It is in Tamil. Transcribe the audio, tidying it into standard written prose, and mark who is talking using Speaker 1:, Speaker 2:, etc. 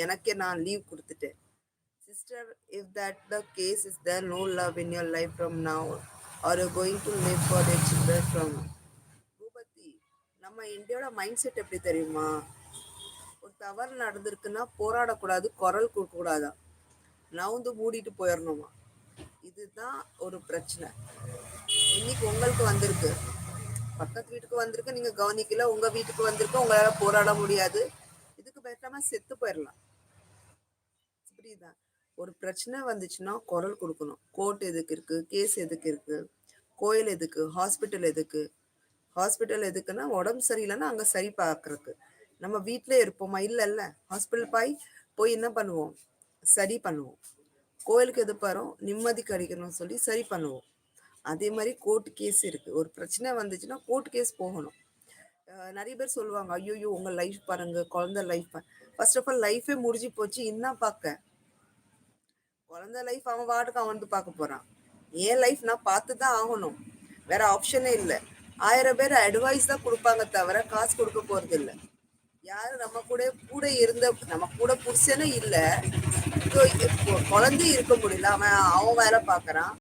Speaker 1: எனக்கே நான் லீவ் கொடுத்துட்டேன். Sister, if that the case is there no love in your life from now, or you're going to live for your children from. Boopathi, நம்ம இந்தியாவோட மைண்ட் செட் எப்படி தெரியுமா? ஒரு தவறு நடந்திருக்குன்னா போராடக்கூடாது, குரல் கொடுக்கக்கூடாதா, நவுந்து மூடிட்டு போயிடணுமா. இதுதான் ஒரு பிரச்சனை. இன்னைக்கு உங்களுக்கு வந்திருக்கு, பக்கத்து வீட்டுக்கு வந்திருக்கு, நீங்க கவனிக்கல. உங்க வீட்டுக்கு வந்திருக்கு, உங்களால போராட முடியாது. இதுக்கு பேசாம செத்து போயிடலாம். புரியுதா? ஒரு பிரச்சனை வந்துச்சுன்னா குரல் கொடுக்கணும். கோர்ட் எதுக்கு இருக்கு, கேஸ் எதுக்கு இருக்கு, கோயில் எதுக்கு, ஹாஸ்பிட்டல் எதுக்கு. ஹாஸ்பிட்டல் எதுக்குன்னா உடம்பு சரியில்லைன்னா அங்க சரி பார்க்கறதுக்கு. நம்ம வீட்டிலே இருப்போமா? இல்லைல்ல. ஹாஸ்பிட்டல் போய் என்ன பண்ணுவோம்? சரி பண்ணுவோம். கோயிலுக்கு எது போறோம்? நிம்மதி கிடைக்கணும்னு சொல்லி சரி பண்ணுவோம். அதே மாதிரி கோர்ட் கேஸ் இருக்கு. ஒரு பிரச்சனை வந்துச்சுன்னா கோர்ட் கேஸ் போகணும். நிறைய பேர் சொல்லுவாங்க, ஐயோ உங்க லைஃப் பாருங்க, குழந்தை லைஃப். ஃபர்ஸ்ட் ஆஃப் ஆல் லைஃபே முடிஞ்சு போச்சு, இன்னும் பார்க்க. குழந்தை லைஃப் அவன் வாட்டுக்கு அவன் வந்து பார்க்க போறான். என் லைஃப் நான் பார்த்து தான் ஆகணும். வேற ஆப்ஷனே இல்லை. 1000 பேர் அட்வைஸ் தான் கொடுப்பாங்க தவிர காசு கொடுக்க போறது இல்லை. யாரும் நம்ம கூட கூட இருந்த நம்ம கூட புருஷனும் இல்லை. குழந்தையும் இருக்க முடியல. அவன் வேலை பார்க்கறான்.